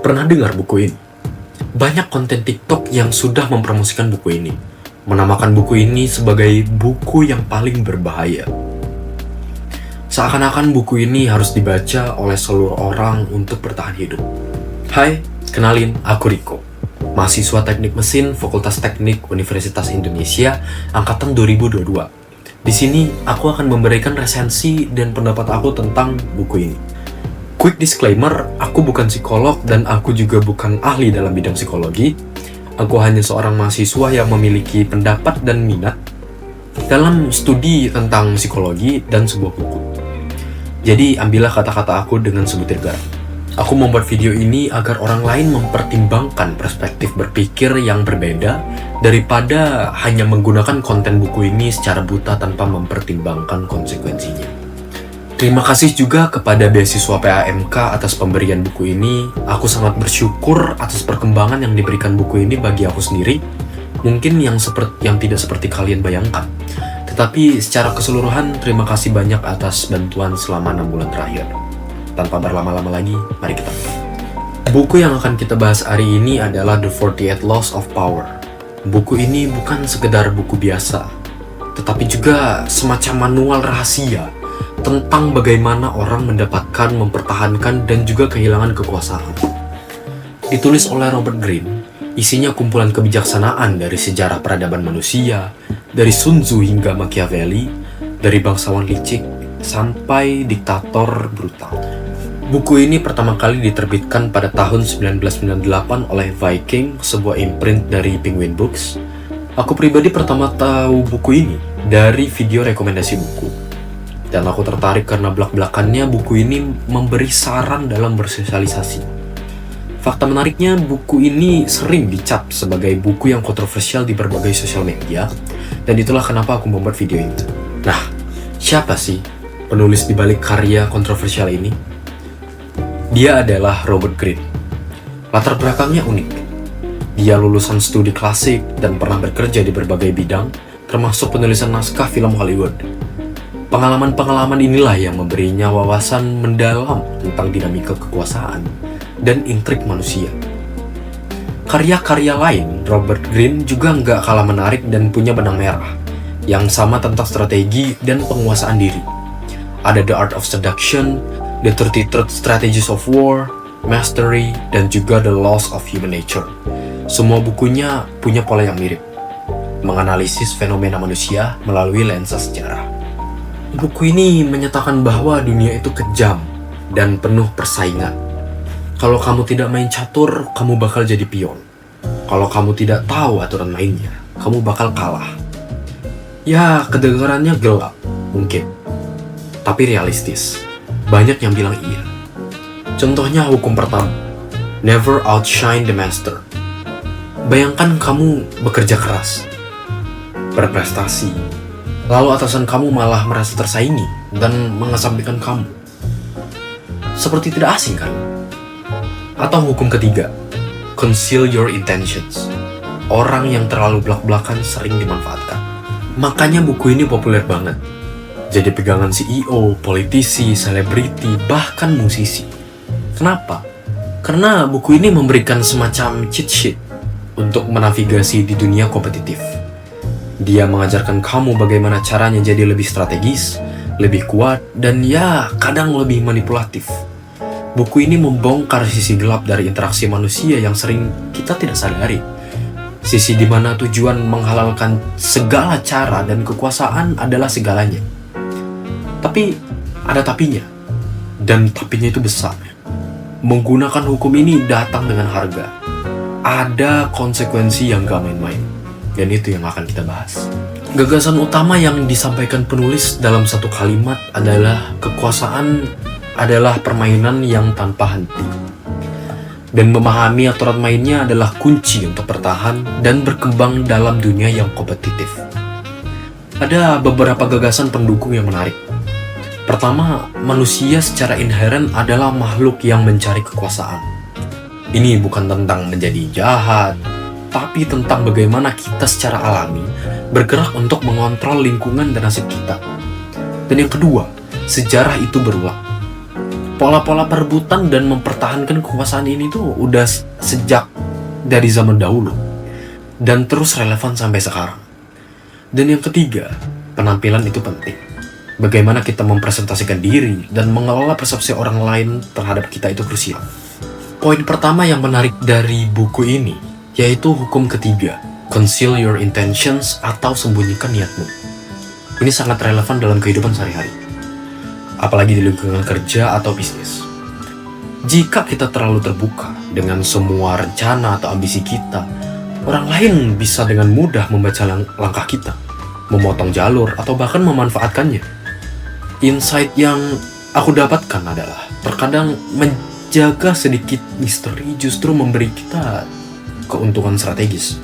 Pernah dengar buku ini? Banyak konten TikTok yang sudah mempromosikan buku ini, menamakan buku ini sebagai buku yang paling berbahaya. Seakan-akan buku ini harus dibaca oleh seluruh orang untuk bertahan hidup. Hai, kenalin, aku Riko, mahasiswa Teknik Mesin Fakultas Teknik Universitas Indonesia angkatan 2022. Di sini aku akan memberikan resensi dan pendapat aku tentang buku ini. Quick disclaimer, aku bukan psikolog dan aku juga bukan ahli dalam bidang psikologi. Aku hanya seorang mahasiswa yang memiliki pendapat dan minat dalam studi tentang psikologi dan sebuah buku. Jadi ambillah kata-kata aku dengan sebutir garam. Aku membuat video ini agar orang lain mempertimbangkan perspektif berpikir yang berbeda daripada hanya menggunakan konten buku ini secara buta tanpa mempertimbangkan konsekuensinya. Terima kasih juga kepada beasiswa PAMK atas pemberian buku ini. Aku sangat bersyukur atas perkembangan yang diberikan buku ini bagi aku sendiri. Mungkin yang tidak seperti kalian bayangkan. Tetapi secara keseluruhan, terima kasih banyak atas bantuan selama 6 bulan terakhir. Tanpa berlama-lama lagi, mari kita mulai. Buku yang akan kita bahas hari ini adalah The 48 Laws of Power. Buku ini bukan sekedar buku biasa, tetapi juga semacam manual rahasia tentang bagaimana orang mendapatkan, mempertahankan, dan juga kehilangan kekuasaan. Ditulis oleh Robert Greene, isinya kumpulan kebijaksanaan dari sejarah peradaban manusia, dari Sun Tzu hingga Machiavelli, dari bangsawan licik sampai diktator brutal. Buku ini pertama kali diterbitkan pada tahun 1998 oleh Viking, sebuah imprint dari Penguin Books. Aku pribadi pertama tahu buku ini dari video rekomendasi buku. Dan aku tertarik karena belak-belakannya buku ini memberi saran dalam bersosialisasi. Fakta menariknya, buku ini sering dicap sebagai buku yang kontroversial di berbagai sosial media, dan itulah kenapa aku membuat video itu. Nah, siapa sih penulis di balik karya kontroversial ini? Dia adalah Robert Greene. Latar belakangnya unik. Dia lulusan studi klasik dan pernah bekerja di berbagai bidang, termasuk penulisan naskah film Hollywood. Pengalaman-pengalaman inilah yang memberinya wawasan mendalam tentang dinamika kekuasaan dan intrik manusia. Karya-karya lain, Robert Greene juga nggak kalah menarik dan punya benang merah yang sama tentang strategi dan penguasaan diri. Ada The Art of Seduction, The 33 Strategies of War, Mastery, dan juga The Laws of Human Nature. Semua bukunya punya pola yang mirip, menganalisis fenomena manusia melalui lensa sejarah. Buku ini menyatakan bahwa dunia itu kejam dan penuh persaingan. Kalau kamu tidak main catur, kamu bakal jadi pion. Kalau kamu tidak tahu aturan mainnya, kamu bakal kalah. Ya, kedengarannya gelap, mungkin. Tapi realistis. Banyak yang bilang iya. Contohnya hukum pertama. Never outshine the master. Bayangkan kamu bekerja keras, berprestasi, lalu atasan kamu malah merasa tersaingi dan mengesampingkan kamu. Seperti tidak asing kan? Atau hukum ketiga, conceal your intentions. Orang yang terlalu belak-belakan sering dimanfaatkan. Makanya buku ini populer banget. Jadi pegangan CEO, politisi, selebriti, bahkan musisi. Kenapa? Karena buku ini memberikan semacam cheat sheet untuk menavigasi di dunia kompetitif. Dia mengajarkan kamu bagaimana caranya jadi lebih strategis, lebih kuat, dan ya kadang lebih manipulatif. Buku ini membongkar sisi gelap dari interaksi manusia yang sering kita tidak sadari. Sisi di mana tujuan menghalalkan segala cara dan kekuasaan adalah segalanya. Tapi ada tapinya, dan tapinya itu besar. Menggunakan hukum ini datang dengan harga. Ada konsekuensi yang gak main-main. Dan itu yang akan kita bahas. Gagasan utama yang disampaikan penulis dalam satu kalimat adalah kekuasaan adalah permainan yang tanpa henti. Dan memahami aturan mainnya adalah kunci untuk bertahan dan berkembang dalam dunia yang kompetitif. Ada beberapa gagasan pendukung yang menarik. Pertama, manusia secara inheren adalah makhluk yang mencari kekuasaan. Ini bukan tentang menjadi jahat, tapi tentang bagaimana kita secara alami bergerak untuk mengontrol lingkungan dan nasib kita. Dan yang kedua, sejarah itu berulang. Pola-pola perebutan dan mempertahankan kekuasaan ini tuh udah sejak dari zaman dahulu dan terus relevan sampai sekarang. Dan yang ketiga, penampilan itu penting. Bagaimana kita mempresentasikan diri dan mengelola persepsi orang lain terhadap kita itu krusial. Poin pertama yang menarik dari buku ini yaitu hukum ketiga, conceal your intentions atau sembunyikan niatmu. Ini sangat relevan dalam kehidupan sehari-hari, apalagi di lingkungan kerja atau bisnis. Jika kita terlalu terbuka dengan semua rencana atau ambisi kita, orang lain bisa dengan mudah membaca langkah kita, memotong jalur, atau bahkan memanfaatkannya. Insight yang aku dapatkan adalah terkadang menjaga sedikit misteri justru memberi kita keuntungan strategis.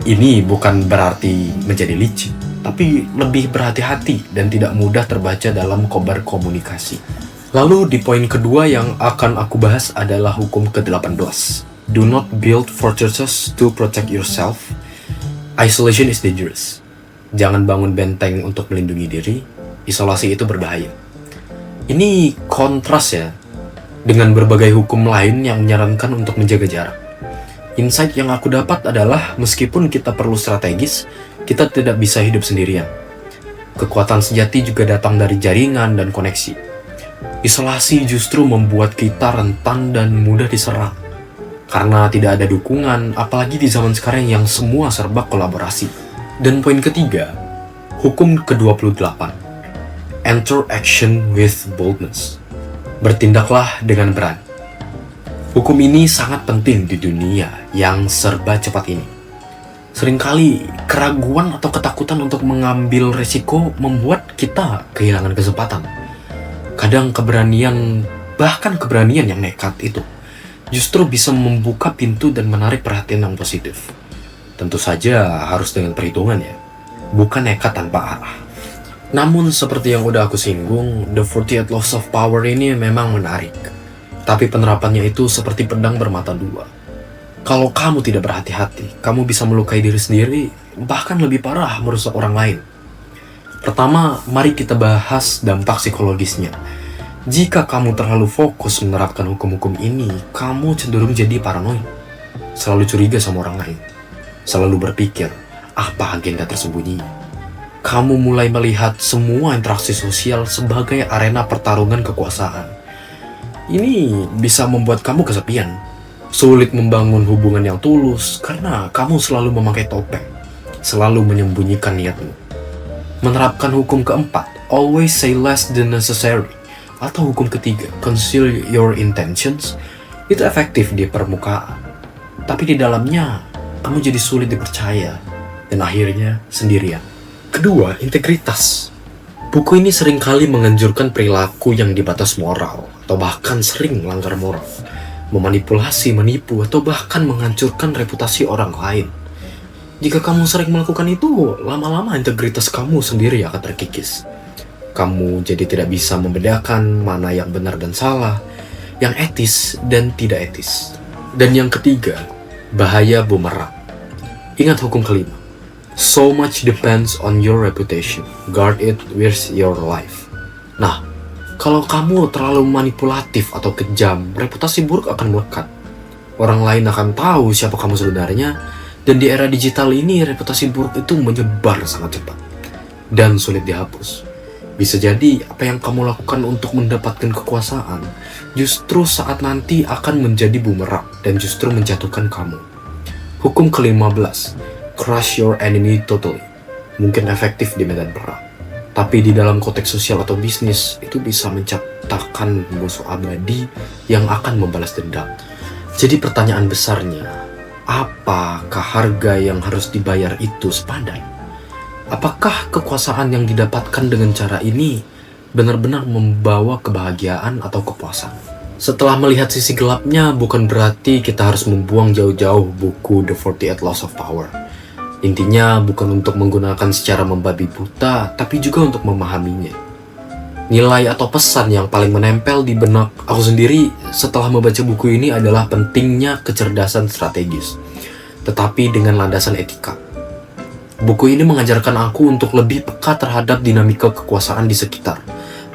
Ini bukan berarti menjadi licik, tapi lebih berhati-hati dan tidak mudah terbaca dalam kobar komunikasi. Lalu di poin kedua yang akan aku bahas adalah hukum ke-18. Do not build fortresses to protect yourself. Isolation is dangerous. Jangan bangun benteng untuk melindungi diri. Isolasi itu berbahaya. Ini kontras ya dengan berbagai hukum lain yang menyarankan untuk menjaga jarak. Insight yang aku dapat adalah meskipun kita perlu strategis, kita tidak bisa hidup sendirian. Kekuatan sejati juga datang dari jaringan dan koneksi. Isolasi justru membuat kita rentan dan mudah diserang. Karena tidak ada dukungan, apalagi di zaman sekarang yang semua serba kolaborasi. Dan poin ketiga, hukum ke-28. Enter action with boldness. Bertindaklah dengan berani. Hukum ini sangat penting di dunia yang serba cepat ini. Seringkali keraguan atau ketakutan untuk mengambil resiko membuat kita kehilangan kesempatan. Kadang keberanian, bahkan keberanian yang nekat itu, justru bisa membuka pintu dan menarik perhatian yang positif. Tentu saja harus dengan perhitungan ya, bukan nekat tanpa arah. Namun seperti yang udah aku singgung, The 48 Laws of Power ini memang menarik. Tapi penerapannya itu seperti pedang bermata dua. Kalau kamu tidak berhati-hati, kamu bisa melukai diri sendiri, bahkan lebih parah merusak orang lain. Pertama, mari kita bahas dampak psikologisnya. Jika kamu terlalu fokus menerapkan hukum-hukum ini, kamu cenderung jadi paranoid. Selalu curiga sama orang lain. Selalu berpikir, apa agenda tersembunyi? Kamu mulai melihat semua interaksi sosial sebagai arena pertarungan kekuasaan. Ini bisa membuat kamu kesepian, sulit membangun hubungan yang tulus karena kamu selalu memakai topeng, selalu menyembunyikan niatmu. Menerapkan hukum keempat, always say less than necessary, atau hukum ketiga, conceal your intentions, itu efektif di permukaan. Tapi di dalamnya, kamu jadi sulit dipercaya, dan akhirnya sendirian. Kedua, integritas. Buku ini seringkali menganjurkan perilaku yang di batas moral, atau bahkan sering melanggar moral, memanipulasi, menipu, atau bahkan menghancurkan reputasi orang lain. Jika kamu sering melakukan itu, lama-lama integritas kamu sendiri akan terkikis. Kamu jadi tidak bisa membedakan mana yang benar dan salah, yang etis dan tidak etis. Dan yang ketiga, bahaya bumerang. Ingat hukum kelima. So much depends on your reputation. Guard it with your life. Nah, kalau kamu terlalu manipulatif atau kejam, reputasi buruk akan melekat. Orang lain akan tahu siapa kamu sebenarnya, dan di era digital ini reputasi buruk itu menyebar sangat cepat dan sulit dihapus. Bisa jadi apa yang kamu lakukan untuk mendapatkan kekuasaan justru saat nanti akan menjadi bumerang dan justru menjatuhkan kamu. Hukum ke-15, crush your enemy totally. Mungkin efektif di medan perang, tapi di dalam konteks sosial atau bisnis itu bisa menciptakan musuh abadi yang akan membalas dendam. Jadi pertanyaan besarnya, apakah harga yang harus dibayar itu sepadan? Apakah kekuasaan yang didapatkan dengan cara ini benar-benar membawa kebahagiaan atau kepuasan? Setelah melihat sisi gelapnya, bukan berarti kita harus membuang jauh-jauh buku The 48 Laws of Power. Intinya bukan untuk menggunakan secara membabi buta, tapi juga untuk memahaminya. Nilai atau pesan yang paling menempel di benak aku sendiri setelah membaca buku ini adalah pentingnya kecerdasan strategis, tetapi dengan landasan etika. Buku ini mengajarkan aku untuk lebih peka terhadap dinamika kekuasaan di sekitar,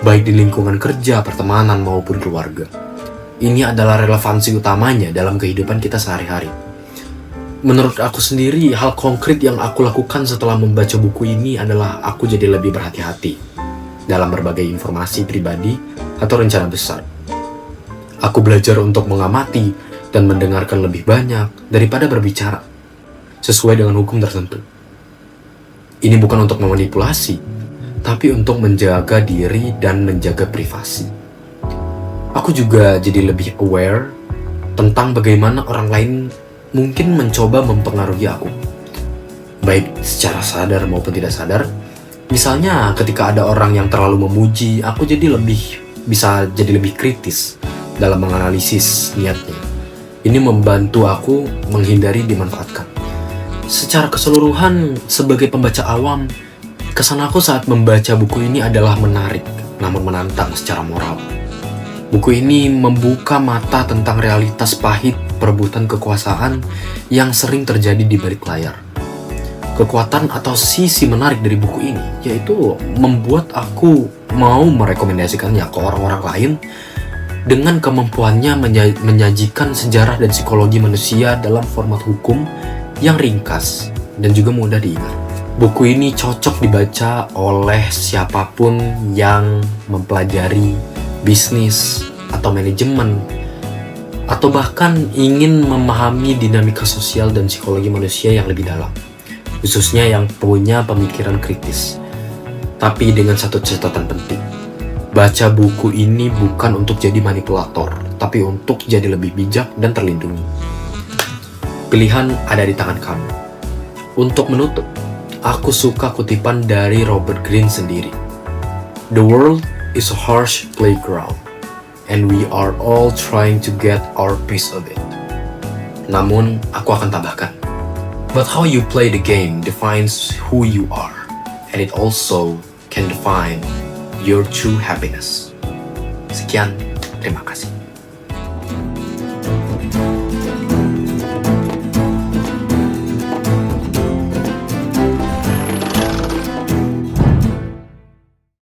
baik di lingkungan kerja, pertemanan, maupun keluarga. Ini adalah relevansi utamanya dalam kehidupan kita sehari-hari. Menurut aku sendiri, hal konkret yang aku lakukan setelah membaca buku ini adalah aku jadi lebih berhati-hati dalam berbagai informasi pribadi atau rencana besar. Aku belajar untuk mengamati dan mendengarkan lebih banyak daripada berbicara, sesuai dengan hukum tertentu. Ini bukan untuk memanipulasi, tapi untuk menjaga diri dan menjaga privasi. Aku juga jadi lebih aware tentang bagaimana orang lain mungkin mencoba mempengaruhi aku, baik secara sadar maupun tidak sadar. Misalnya ketika ada orang yang terlalu memuji, aku bisa jadi lebih kritis dalam menganalisis niatnya. Ini membantu aku menghindari dimanfaatkan. Secara keseluruhan, sebagai pembaca awam, kesan aku saat membaca buku ini adalah menarik, namun menantang secara moral. Buku ini membuka mata tentang realitas pahit perebutan kekuasaan yang sering terjadi di balik layar. Kekuatan atau sisi menarik dari buku ini, yaitu membuat aku mau merekomendasikannya ke orang-orang lain dengan kemampuannya menyajikan sejarah dan psikologi manusia dalam format hukum yang ringkas dan juga mudah diingat. Buku ini cocok dibaca oleh siapapun yang mempelajari bisnis atau manajemen, atau bahkan ingin memahami dinamika sosial dan psikologi manusia yang lebih dalam, khususnya yang punya pemikiran kritis. Tapi dengan satu catatan penting, baca buku ini bukan untuk jadi manipulator, tapi untuk jadi lebih bijak dan terlindungi. Pilihan ada di tangan kamu. Untuk menutup, aku suka kutipan dari Robert Greene sendiri. The world is a harsh playground, and we are all trying to get our piece of it. Namun, aku akan tambahkan, but how you play the game defines who you are, and it also can define your true happiness. Sekian, terima kasih.